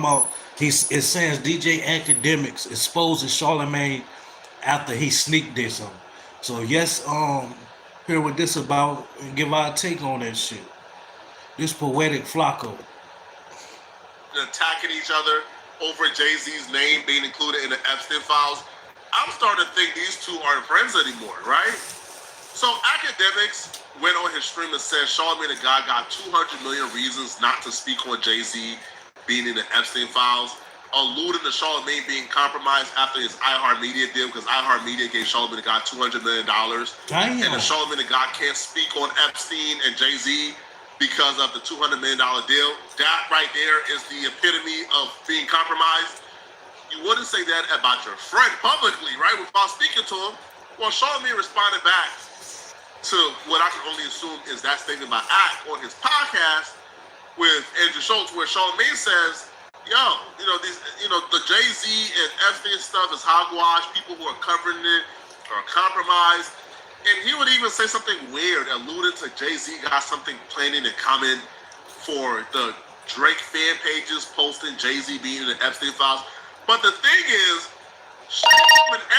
about it says DJ Academics exposes Charlemagne after he sneak dissed him. So yes, hear what this about and give our take on that shit. This poetic Flacco. Attacking each other over Jay-Z's name being included in the Epstein files. I'm starting to think these two aren't friends anymore, right? So Academics went on his stream and said Charlamagne the God got 200 million reasons not to speak on Jay-Z being in the Epstein files, alluding to Charlamagne being compromised after his iHeartMedia deal because iHeartMedia gave Charlamagne the God $200 million. Damn. And the Charlamagne the God can't speak on Epstein and Jay-Z because of the $200 million deal. That right there is the epitome of being compromised. You wouldn't say that about your friend publicly, right? Without speaking to him. Well, Charlamagne responded back to what I can only assume is that statement by Act on his podcast with Andrew Schultz, where Charlamagne says, yo, the Jay-Z and Epstein stuff is hogwash. People who are covering it are compromised. And he would even say something weird, alluding to Jay-Z got something planning and coming for the Drake fan pages posting Jay-Z being in the Epstein files. But the thing is,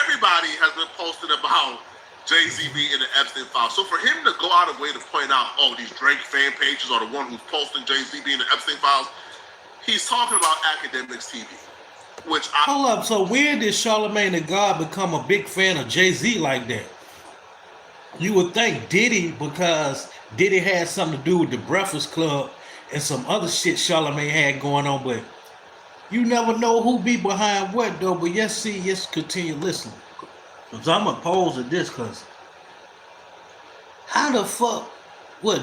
everybody has been posting about Jay-Z being in the Epstein files. So for him to go out of way to point out, oh, these Drake fan pages are the one who's posting Jay-Z being in the Epstein files, he's talking about Academics TV. Hold up, so where did Charlamagne the God become a big fan of Jay-Z like that? You would think Diddy, because Diddy had something to do with the Breakfast Club and some other shit Charlamagne had going on, but you never know who be behind what though. But yes, continue listening. Cause I'm opposed to this, cause how the fuck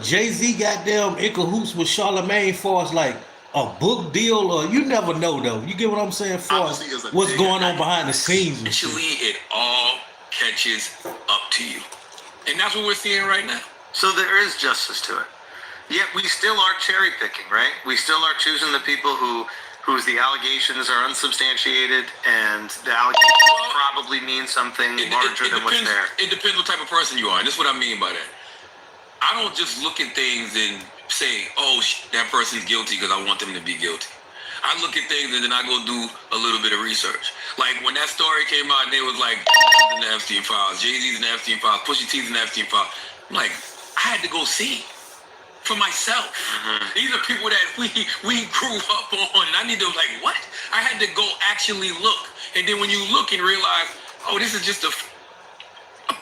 Jay-Z goddamn in cahoots with Charlamagne for as like a book deal, or you never know though. You get what I'm saying? For what's going on behind the scenes. Eventually, it all catches up to you. And that's what we're seeing right now. So there is justice to it. Yet we still are cherry picking, right? We still are choosing the people whose the allegations are unsubstantiated, and the allegations probably mean something larger than what's there. It depends what type of person you are. And that's what I mean by that. I don't just look at things and say, oh, that person's guilty because I want them to be guilty. I look at things and then I go do a little bit of research. Like when that story came out, they was like, in the Epstein files, Jay-Z's in the Epstein files, Pusha T's in the Epstein files. I'm like, I had to go see for myself. Mm-hmm. These are people that we grew up on. And I need to like, what? I had to go actually look. And then when you look and realize, oh, this is just a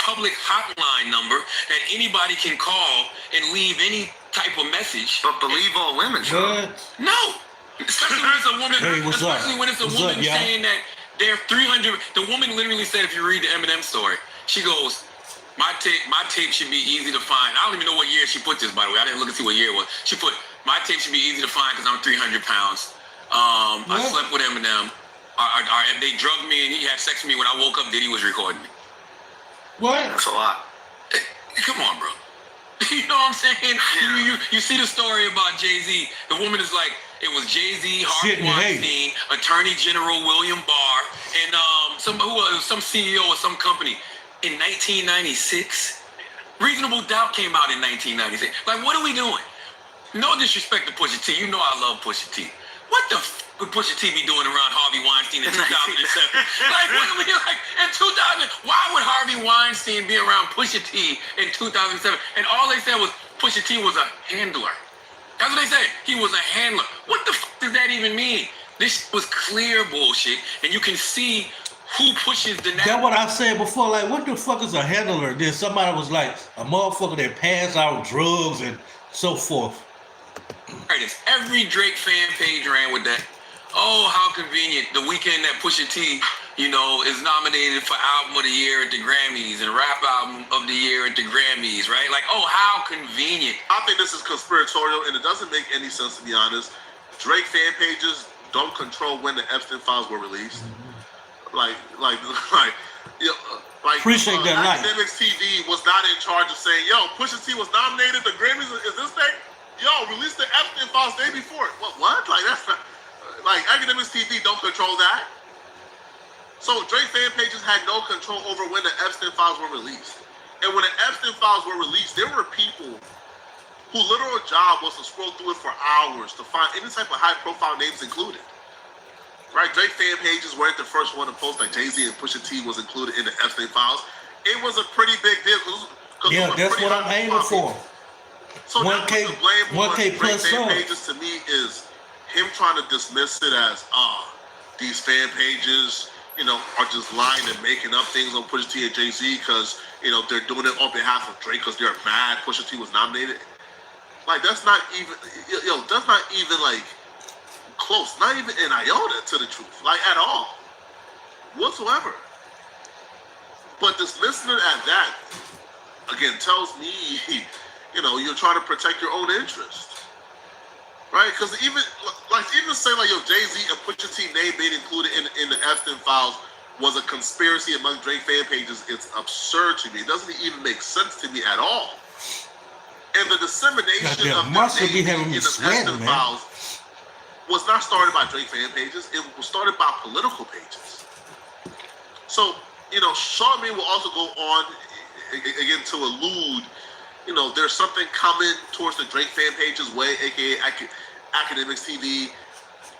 public hotline number that anybody can call and leave any type of message. But believe all women, Sean. No. Especially when it's a woman. Hey, when it's a woman saying that they're 300. The woman literally said, if you read the Eminem story, she goes, my tape should be easy to find. I don't even know what year she put this, by the way. I didn't look and see what year it was. She put, my tape should be easy to find because I'm 300 pounds. I slept with Eminem. They drugged me and he had sex with me. When I woke up, Diddy was recording me. What? That's a lot. Come on, bro. You know what I'm saying? Yeah. You see the story about Jay-Z. The woman is like, it was Jay-Z, Harvey Weinstein, Attorney General William Barr, and some CEO of some company. In 1996, Reasonable Doubt came out in 1996. Like, what are we doing? No disrespect to Pusha T. You know I love Pusha T. What the would Pusha T be doing around Harvey Weinstein in 2007? Like, what do we like in 2000? Why would Harvey Weinstein be around Pusha T in 2007? And all they said was Pusha T was a handler. That's what they said. He was a handler. What the fuck does that even mean? This was clear bullshit, and you can see who pushes the next. That's what I said before. Like, what the fuck is a handler? Then somebody was like, a motherfucker that passed out drugs and so forth. Every Drake fan page ran with that. Oh, how convenient. The weekend that Pusha T, is nominated for Album of the Year at the Grammys and Rap Album of the Year at the Grammys, right? Like, oh, how convenient. I think this is conspiratorial, and it doesn't make any sense, to be honest. Drake fan pages don't control when the Epstein files were released. Appreciate that light. Academics TV was not in charge of saying, yo, Pusha T was nominated at the Grammys. Is this thing? Yo, release the Epstein files day before. What? Like, that's not... Like, Academics TV don't control that. So Drake fan pages had no control over when the Epstein files were released. And when the Epstein files were released, there were people whose literal job was to scroll through it for hours to find any type of high-profile names included. right? Drake fan pages weren't the first one to post like Jay-Z and Pusha T was included in the Epstein files. It was a pretty big deal. Yeah, that's what I'm aiming for. So 1K, the blame 1K on plus fan sub. pages to me is him trying to dismiss it as these fan pages, are just lying and making up things on Pusha T and Jay-Z because they're doing it on behalf of Drake because they're mad Pusha T was nominated. Like that's not even like close, not even an iota to the truth, like at all, whatsoever. But dismissing it at that again tells me, you're trying to protect your own interest, right? Because even say like Jay-Z and Pusha T name being included in the Epstein files was a conspiracy among Drake fan pages. It's absurd to me. It doesn't even make sense to me at all. And the dissemination of the name in the Epstein files was not started by Drake fan pages. It was started by political pages. So, Charlamagne will also go on again to allude, there's something coming towards the Drake fan pages way, aka Academics TV,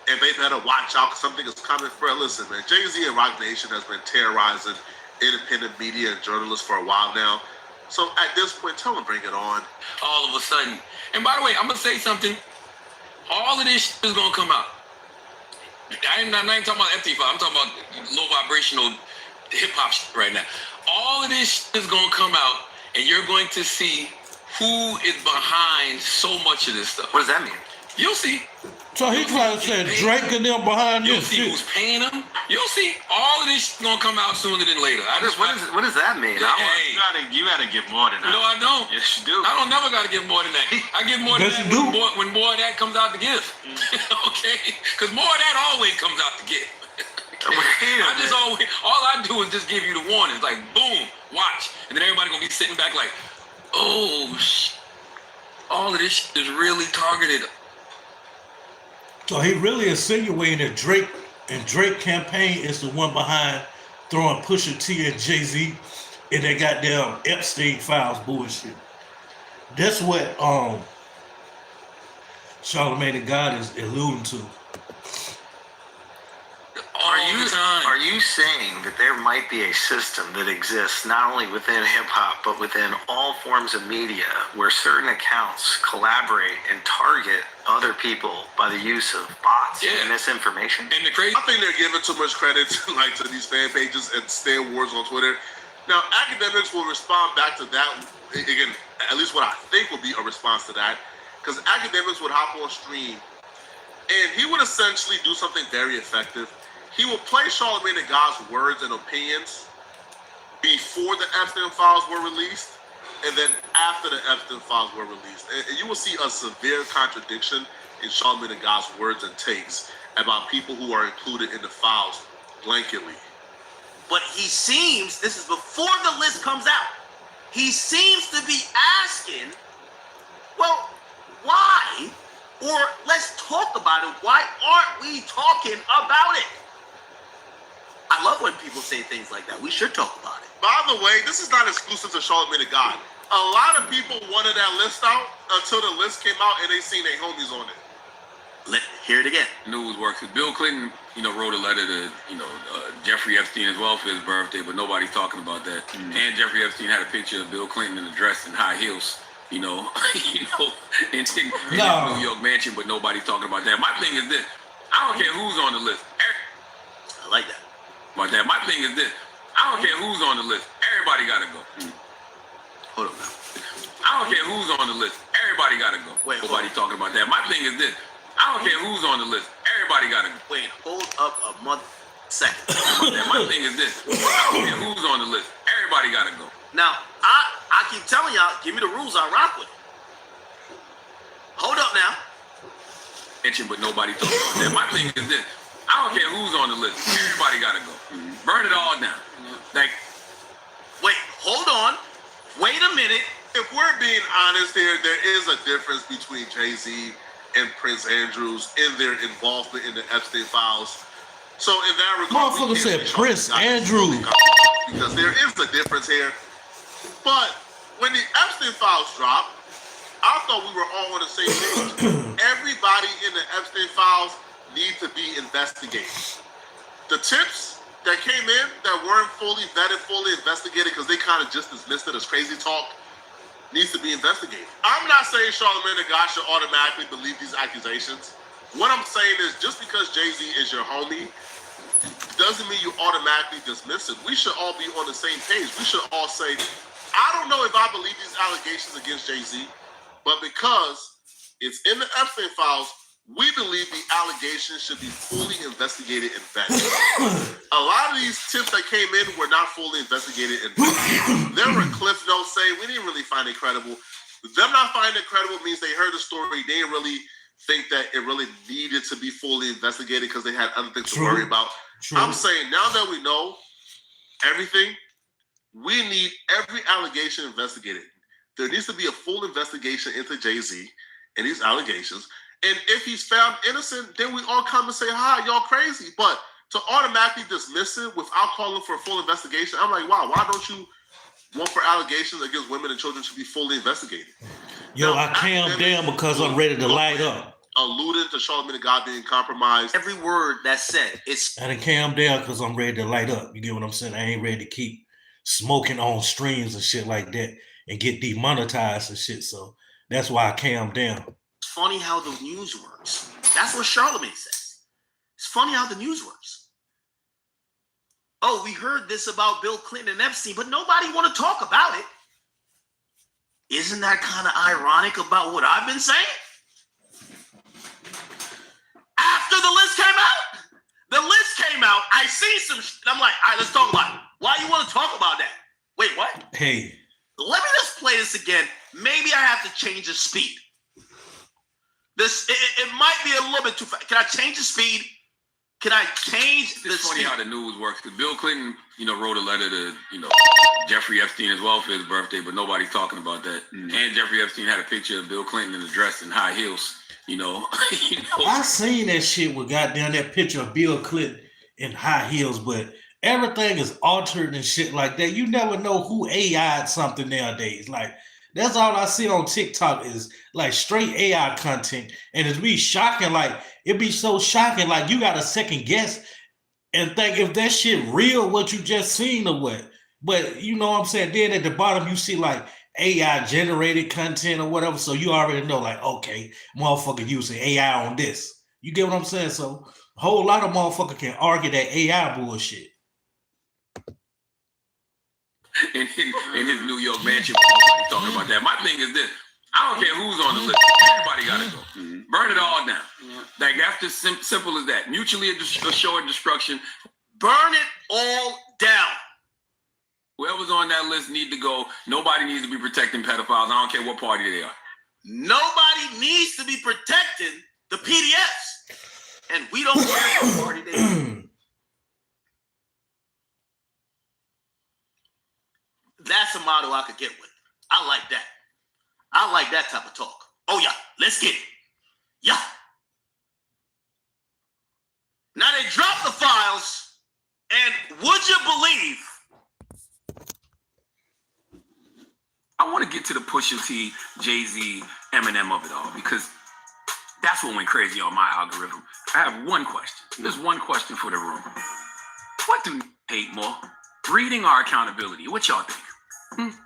and they better watch out because something is coming. Bro, listen, man, Jay-Z and Roc Nation has been terrorizing independent media and journalists for a while now. So at this point, tell them bring it on. All of a sudden. And by the way, I'm going to say something. All of this is going to come out. I ain't talking about FT5. I'm talking about low vibrational hip-hop right now. All of this is going to come out, and you're going to see who is behind so much of this stuff. What does that mean? You'll see. So he trying to say Drake and them behind You'll this see shit. who's paying them. You'll see. All of this is going to come out sooner than later. What does that mean? Hey. You gotta give more than that. No, I don't. Yes, you do. I don't never got to give more than that. I give more than Yes, that you do. when more of that comes out to give. Okay? Because more of that always comes out to give. All I do is just give you the warnings, like boom, watch, and then everybody gonna be sitting back like, oh, all of this is really targeted. So he really insinuating that Drake campaign is the one behind throwing Pusha T and Jay-Z in that goddamn Epstein files bullshit. That's what Charlamagne the God is alluding to. Are you saying that there might be a system that exists not only within hip-hop, but within all forms of media where certain accounts collaborate and target other people by the use of bots and misinformation? And the crazy, I think they're giving too much credit to these fan pages and Stan Wars on Twitter. Now, academics will respond back to that. Again, at least what I think will be a response to that, because academics would hop on stream and he would essentially do something very effective. He will play Charlamagne the God's words and opinions before the Epstein files were released, and then after the Epstein files were released. And you will see a severe contradiction in Charlamagne the God's words and takes about people who are included in the files blanketly. But he seems, this is before the list comes out, he seems to be asking, well, why? Or let's talk about it. Why aren't we talking about it? I love when people say things like that. We should talk about it. By the way, this is not exclusive to Charlamagne the God. A lot of people wanted that list out until the list came out and they seen their homies on it. Let's hear it again. news works. Bill Clinton, wrote a letter to, Jeffrey Epstein as well for his birthday, but nobody's talking about that. And Jeffrey Epstein had a picture of Bill Clinton in a dress and high heels, in his New York mansion, but nobody's talking about that. My thing is this: I don't care who's on the list. I like that. My thing is this: I don't care who's on the list. Everybody gotta go. Hold on now. I don't care who's on the list. Everybody gotta go. Wait, Nobody's talking about that. My thing is this: I don't care who's on the list. Everybody gotta go. Wait, hold up a second. My thing is this: I don't care who's on the list. Everybody gotta go. Now, I keep telling y'all, give me the rules, I'll rock with it. Hold up now. But nobody talking about that. My thing is this: I don't care who's on the list. Everybody gotta go. Burn it all down. Like, wait, hold on. Wait a minute. If we're being honest here, there is a difference between Jay-Z and Prince Andrews in their involvement in the Epstein files. So in that regard, Motherfucker said Prince Andrews. Because there is a difference here. But when the Epstein files dropped, I thought we were all on the same page. Everybody in the Epstein files need to be investigated. The tips that came in that weren't fully vetted, fully investigated, because they kind of just dismissed it as crazy talk, needs to be investigated. I'm not saying Charlamagne the God should automatically believe these accusations. What I'm saying is, just because Jay-Z is your homie doesn't mean you automatically dismiss it. We should all be on the same page. We should all say, I don't know if I believe these allegations against Jay-Z, but because it's in the Epstein files, we believe the allegations should be fully investigated and vetted. A lot of these tips that came in were not fully investigated and vetted. There were cliff notes saying we didn't really find it credible. Them not finding it credible means they heard the story. They didn't really think that it really needed to be fully investigated because they had other things to worry about. True. I'm saying now that we know everything, we need every allegation investigated. There needs to be a full investigation into Jay-Z and these allegations. And if he's found innocent, then we all come and say, hi, y'all crazy. But to automatically dismiss it without calling for a full investigation, I'm like, wow, why don't you want for allegations against women and children to be fully investigated? Yo, now, I calmed down because I'm ready to light up. Alluded to Charlamagne the God being compromised. Every word that's said, I done calmed down because I'm ready to light up. You get what I'm saying? I ain't ready to keep smoking on streams and shit like that and get demonetized and shit. So that's why I calmed down. It's funny how the news works. That's what Charlamagne says. It's funny how the news works. Oh, we heard this about Bill Clinton and Epstein, but nobody want to talk about it. Isn't that kind of ironic about what I've been saying? After the list came out, I see some I'm like, all right, let's talk about it. Why you want to talk about that? Wait, what? Hey. Let me just play this again. Maybe I have to change the speed. It might be a little bit too fast. Can I change the speed? Can I change the speed? It's funny how the news works. Because Bill Clinton, wrote a letter to, Jeffrey Epstein as well for his birthday, but nobody's talking about that. Mm-hmm. And Jeffrey Epstein had a picture of Bill Clinton in a dress and high heels. I seen that shit with goddamn that picture of Bill Clinton in high heels, but everything is altered and shit like that. You never know who AI'd something nowadays. Like, that's all I see on TikTok is like straight AI content. And it's be shocking. Like, it be so shocking. Like, you got to second guess and think if that shit real, what you just seen or what. But you know what I'm saying? Then at the bottom, you see like AI generated content or whatever. So you already know, like, okay, motherfucker using AI on this. You get what I'm saying? So a whole lot of motherfuckers can argue that AI bullshit. In his New York mansion, talking about that. My thing is this: I don't care who's on the list. Everybody gotta go. Mm-hmm. Burn it all down. Yeah. Like that's just simple as that. Mutually assured destruction. Burn it all down. Whoever's on that list need to go. Nobody needs to be protecting pedophiles. I don't care what party they are. Nobody needs to be protecting the PDFs, and we don't care what party they are. That's a motto I could get with. I like that. I like that type of talk. Oh, yeah, let's get it. Yeah. Now they dropped the files, and would you believe? I want to get to the Pusha T, Jay-Z, Eminem of it all, because that's what went crazy on my algorithm. I have one question. There's one question for the room. What do you hate more? Reading or accountability? What y'all think?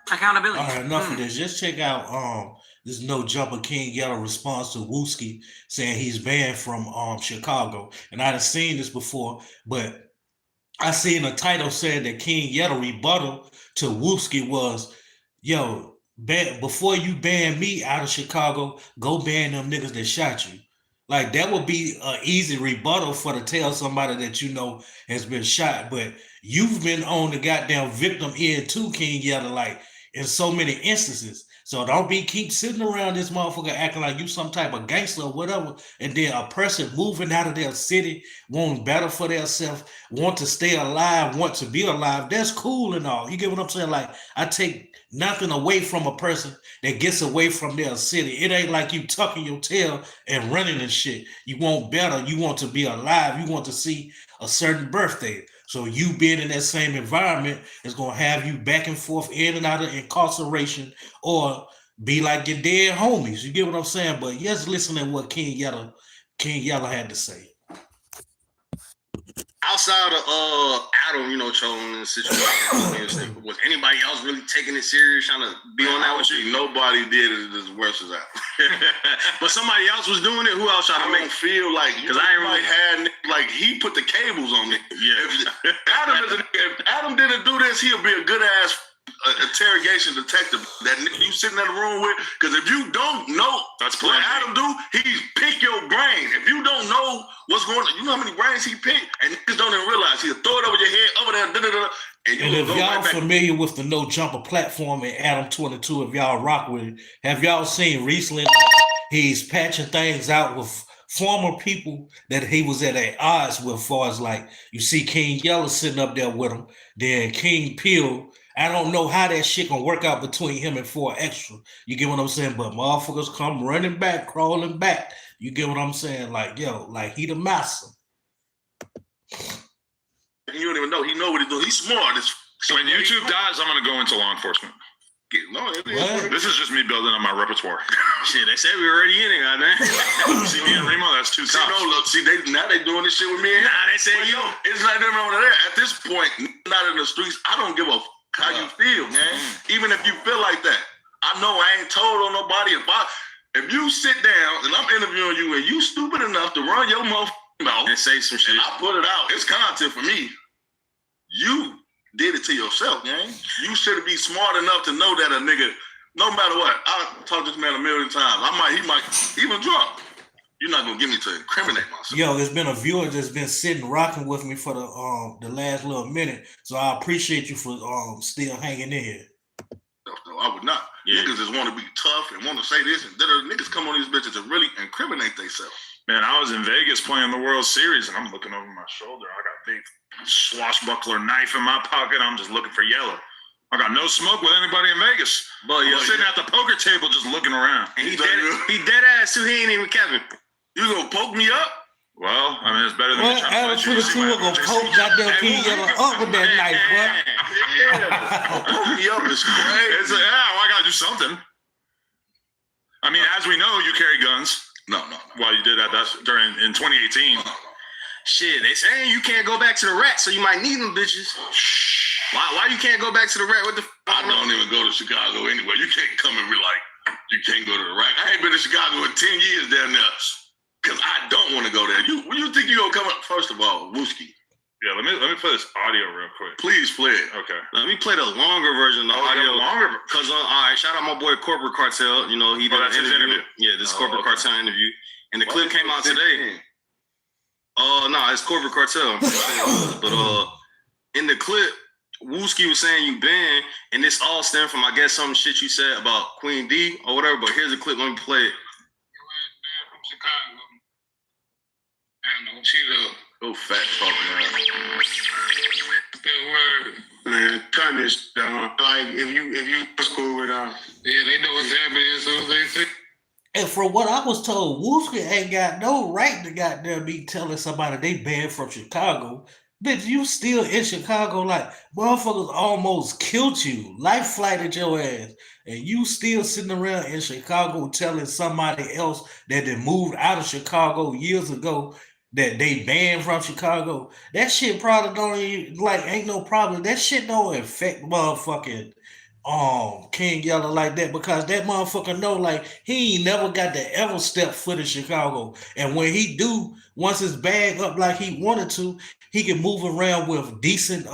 Accountability. All right, enough of this. Just check out this No Jumper King Yellow response to Wooski saying he's banned from Chicago. And I'd have seen this before, but I seen a title saying that King Yellow rebuttal to Wooski was, yo, before you ban me out of Chicago, go ban them niggas that shot you. Like, that would be an easy rebuttal for to tell somebody that you know has been shot. But you've been on the goddamn victim end too, King Yellow, like in so many instances. So don't keep sitting around this motherfucker acting like you some type of gangster or whatever. And then a person moving out of their city, wanting better for themselves, want to stay alive, want to be alive. That's cool and all. You get what I'm saying? Like, I take nothing away from a person that gets away from their city. It ain't like you tucking your tail and running and shit. You want better. You want to be alive. You want to see a certain birthday. So you being in that same environment is going to have you back and forth in and out of incarceration or be like your dead homies. You get what I'm saying? But yes, listen to what King Yellow had to say. outside of Adam, you know, trolling the situation, was anybody else really taking it serious, trying to be on that with you? Nobody did it as worse as that. But somebody else was doing it. Who else trying to make feel like because I ain't really had like he put the cables on me. Yeah. If Adam didn't do this, he'll be a good ass interrogation detective that you sitting in the room with. Because if you don't know what Adam do, he's pick your brain. If you don't know what's going on, you know how many brains he picked, and niggas don't even realize he'll throw it over your head, over there, and if y'all familiar with the No Jumper platform and Adam 22, if y'all rock with it, have y'all seen recently he's patching things out with former people that he was at odds with, as far as like you see King Yella sitting up there with him, then King Peel. I don't know how that shit gonna work out between him and 4 Extra. You get what I'm saying? But motherfuckers come running back, crawling back. You get what I'm saying? Like, yo, like he the master. You don't even know. He know what he's doing. He's smart. When YouTube dies, I'm gonna go into law enforcement. This is just me building on my repertoire. Shit, they said we already in it, man. See me and Remo, that's 2 cops. Now they doing this shit with me. Nah, they said yo, it's not them over there. At this point, not in the streets. I don't give a how you feel, man. Even if you feel like that, I know I ain't told on nobody. If you sit down and I'm interviewing you and you stupid enough to run your motherfucking mouth and say some shit, and I put it out, it's content for me. You did it to yourself, man. You should be smart enough to know that a nigga, no matter what, I talked to this man a million times. He might even drunk. You're not gonna get me to incriminate myself. Yo, there's been a viewer that's been sitting rocking with me for the last little minute, so I appreciate you for still hanging in here. No, I would not. Yeah. Niggas just want to be tough and want to say this, and then niggas come on these bitches and really incriminate themselves. Man, I was in Vegas playing the World Series, and I'm looking over my shoulder. I got a big swashbuckler knife in my pocket. I'm just looking for Yella. I got no smoke with anybody in Vegas. But I'm sitting at the poker table just looking around. And he dead ass too. He ain't even Kevin. You gonna poke me up? Well, I mean, it's better than me trying Adam 22 gonna poke goddamn King Yella up with that knife, bro. Yeah, poke me up is crazy. I gotta do something. I mean, as we know, you carry guns. No. Well, you did that in 2018. No. Shit, they saying you can't go back to the rack, so you might need them bitches. Why you can't go back to the rack? What the? I don't even go to Chicago anyway. You can't come and be like, you can't go to the rack. I ain't been to Chicago in 10 years down there. Because I don't want to go there. You think you gonna come up? First of all, Wooski. Yeah, let me play this audio real quick. Please play it. Okay. Let me play the longer version of the audio. Longer. Because all right, shout out my boy Corporate Cartel. You know he did that's his interview. Yeah, this Corporate Cartel interview, and the clip came out today. No, it's Corporate Cartel. But in the clip, Wooski was saying you banned, and this all stemmed from I guess some shit you said about Queen D or whatever. But here's a clip. Let me play it. From Chicago. And Cheeto. Go fat talking Good word. Man, turn this down. Like if you was cool with yeah, they know what's happening, so they say. And from what I was told, Wooski ain't got no right to goddamn be telling somebody they banned from Chicago. Bitch, you still in Chicago, like motherfuckers almost killed you, life flighted your ass, and you still sitting around in Chicago telling somebody else that they moved out of Chicago years ago that they banned from Chicago. That shit probably don't even, ain't no problem. That shit don't affect motherfucking King Yella like that, because that motherfucker know he ain't never got to ever step foot in Chicago. And when he do, once his bag up like he wanted to, he can move around with decent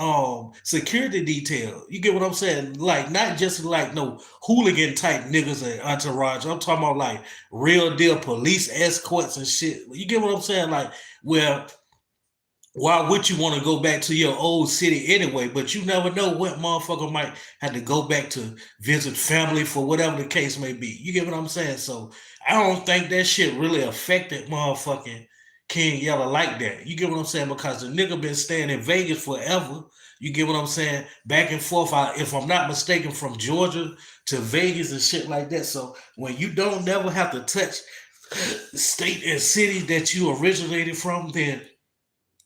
security detail. You get what I'm saying? Not just no hooligan type niggas and entourage. I'm talking about real deal police escorts and shit. You get what I'm saying? Why would you want to go back to your old city anyway? But you never know what motherfucker might have to go back to visit family for whatever the case may be. You get what I'm saying? So I don't think that shit really affected motherfucking King Yella like that. You get what I'm saying? Because the nigga been staying in Vegas forever. You get what I'm saying? Back and forth, if I'm not mistaken, from Georgia to Vegas and shit like that. So when you don't never have to touch state and city that you originated from, then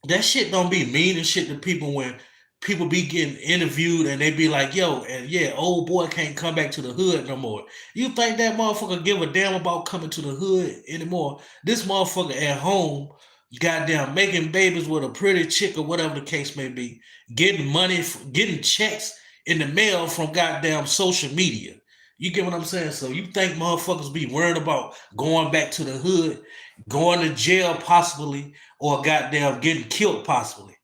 that shit don't be mean and shit to people when people be getting interviewed and they be like, yo, and yeah, old boy can't come back to the hood no more. You think that motherfucker give a damn about coming to the hood anymore? This motherfucker at home goddamn making babies with a pretty chick or whatever the case may be, getting money, getting checks in the mail from goddamn social media. You get what I'm saying? So you think motherfuckers be worried about going back to the hood, going to jail possibly, or goddamn getting killed possibly.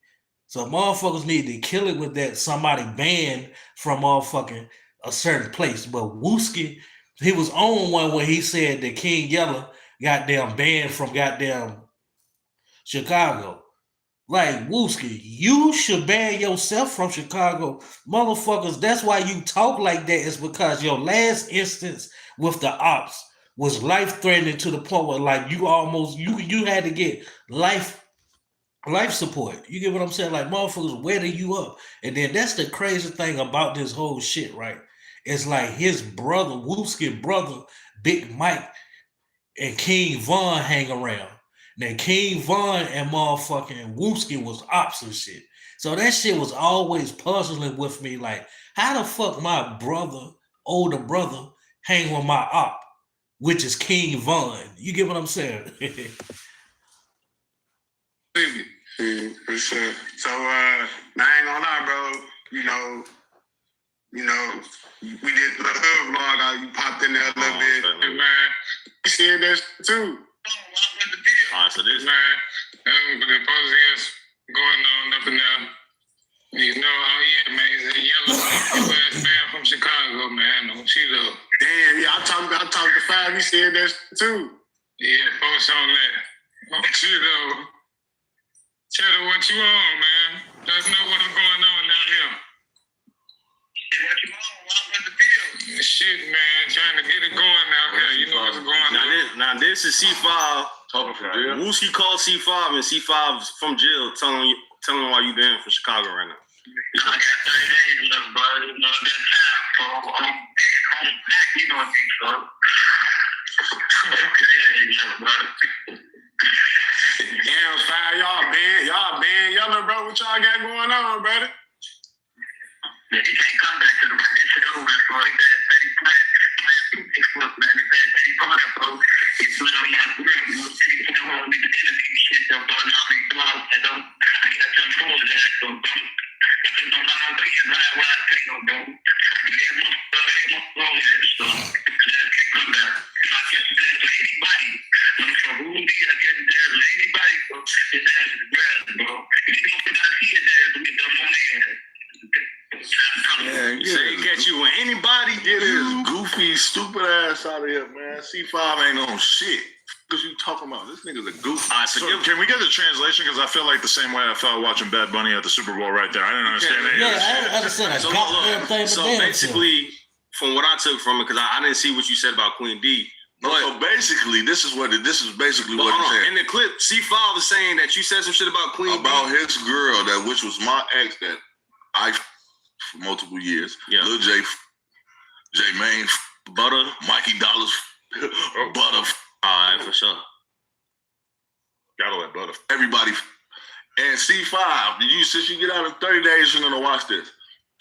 So motherfuckers need to kill it with that somebody banned from motherfucking a certain place. But Wooski, he was on one where he said that King Yella goddamn banned from goddamn Chicago. Like, Wooski, you should ban yourself from Chicago. Motherfuckers, that's why you talk like that, is because your last instance with the ops was life-threatening to the point where, like, you almost, you had to get life support. You get what I'm saying? Like, motherfuckers wetting you up. And then that's the crazy thing about this whole shit, right? It's like his brother, Wooski brother, Big Mike, and King Von hang around. Now, King Von and motherfucking Wooski was ops and shit. So that shit was always puzzling with me. Like, how the fuck my brother, older brother, hang with my op, which is King Von? You get what I'm saying? For sure. So, I ain't gonna lie, bro. You know, we did the hood vlog. You popped in there a little bit. And, man, you said that too. All right, so this man, but the post is going on up and down. You know, yeah, man, he's a yellow man from Chicago, man. Don't you know? Damn, yeah, I talked to Five. He said that too. Yeah, post on that. Don't you know? Cheddar, what you on, man? Let's know what's going on down here. What you on? What's the deal? Shit, man, trying to get it going out here. You know what's going on. Now this is C5 talking from jail. Wooski called C5 and C5's from jail telling him why you been from Chicago right now. I got 30 days left, bro. You know that time, so I'm back, you know what I mean, so. 30 days left, bro. Damn, Five, y'all banned Yellow, bro. What y'all got going on, brother? Yeah, he can't come back to the shit over, bro. He got 30 plans, Facebook, man. He got 30 plans, bro. He's playing on my career, bro. He's playing on the enemy shit, though, bro. Now he's blocked, and I got some fools that, though, bro. There's no opinion on why I take no, bro. There's no wrong with it, so. Can't come back. If I catch the ass of anybody, I'm from Rudy, I catch the ass of anybody, bro. His ass is grass, bro. If you don't put out his ass, we dumb on his ass. Yeah, say catch you with anybody. Get his goofy, stupid ass out of here, man. C5 ain't on shit. What you talking about? This nigga's a goof. So can we get the translation? Because I feel like the same way I felt watching Bad Bunny at the Super Bowl right there. I didn't understand any of this. Yeah, I understand. So basically, from what I took from it, because I didn't see what you said about Queen D. But so basically, this is basically what he's saying. In the clip, C5 is saying that you said some shit about Queen about D. his girl, which was my ex that I for multiple years. Yeah. Lil J, J-Main, Butter, Mikey Dollars, Butter. All right, for sure. Gotta let Butter. Everybody. And C5, since you get out in 30 days, you're gonna watch this.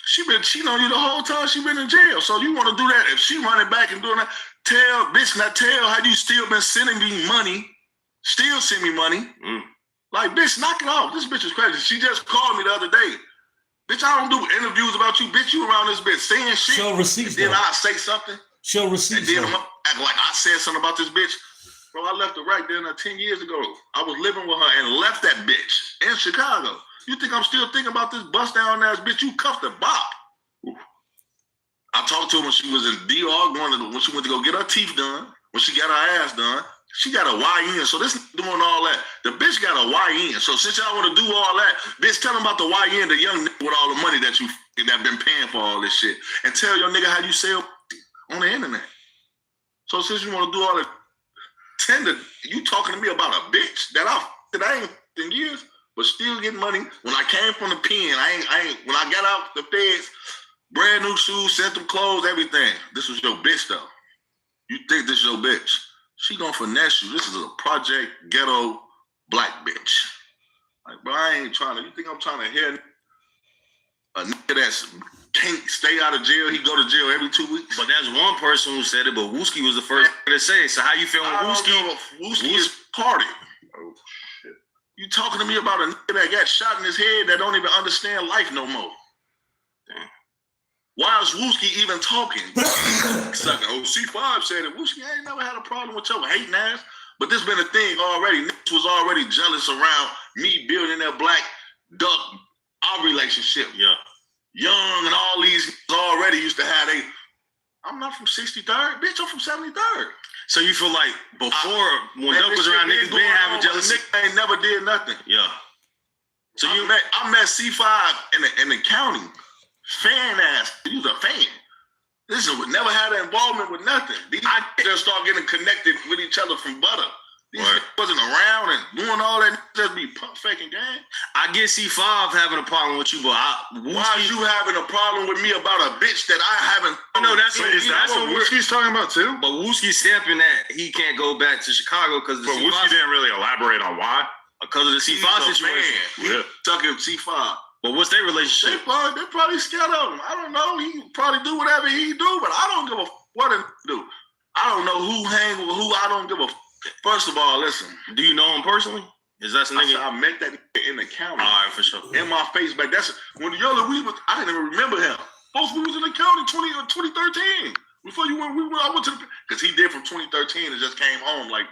She been cheating on you the whole time she been in jail. So you want to do that? If she running back and doing that, tell how you still been sending me money, still send me money. Like, bitch, knock it off. This bitch is crazy. She just called me the other day. Bitch, I don't do interviews about you. Bitch, you around this bitch saying shit. Show receipts. And then I say something. Show receipts. And then I'm act like I said something about this bitch. Bro, I left her right there 10 years ago. I was living with her and left that bitch in Chicago. You think I'm still thinking about this bust down ass bitch? You cuffed her bop. I talked to her when she was in DR, when she went to go get her teeth done, when she got her ass done. She got a YN, so this doing all that. The bitch got a YN. So since y'all want to do all that, bitch, tell them about the YN, the young nigga with all the money that been paying for all this shit. And tell your nigga how you sell on the internet. So since you want to do all that tender, you talking to me about a bitch that I ain't in years, but still getting money. When I came from the pen, when I got out the feds, brand new shoes, sent them clothes, everything. This was your bitch though. You think this is your bitch. She gonna finesse you. This is a project ghetto black bitch. Like, bro, I ain't trying to, you think I'm trying to hear a nigga that's can't stay out of jail, he go to jail every 2 weeks? But that's one person who said it, but Wooski was the first to say it. So how you feeling with Wooski? Wooski is party. Oh, shit. You talking to me about a nigga that got shot in his head that don't even understand life no more? Damn. Why is Wooski even talking? Sucking. C5 said it. Wooski ain't never had a problem with your hating ass. But this been a thing already. Niggas was already jealous around me building that black duck, our relationship. Yeah. Young and all these already used to have I'm not from 63rd, bitch, I'm from 73rd. So you feel like before, when Duck was around, niggas been having jealousy? Nigga ain't never did nothing. Yeah. So I met C5 in the county. Fan ass. He was a fan. Listen, we never had an involvement with nothing. These just start getting connected with each other from butter. These wasn't around and doing all that. Just be pump faking gang. I get C5 having a problem with you, but why are you having a problem with me about a bitch that I haven't? No, that's what Wooski's talking about too. But Wooski's stamping that he can't go back to Chicago because the C5. Wooski didn't really elaborate on why. Because of the C5 situation. Yeah. Tucking C5. But what's their relationship? They probably scared of him. I don't know. He probably do whatever he do, but I don't give a what he do. I don't know who hang with who. I don't give a. First of all, listen. Do you know him personally? Is that some nigga? I met that nigga in the county. All right, for sure. In my face, but that's when Yola I didn't even remember him. Both we was in the county 2013. Before you went, I went to because he did from 2013 and just came home like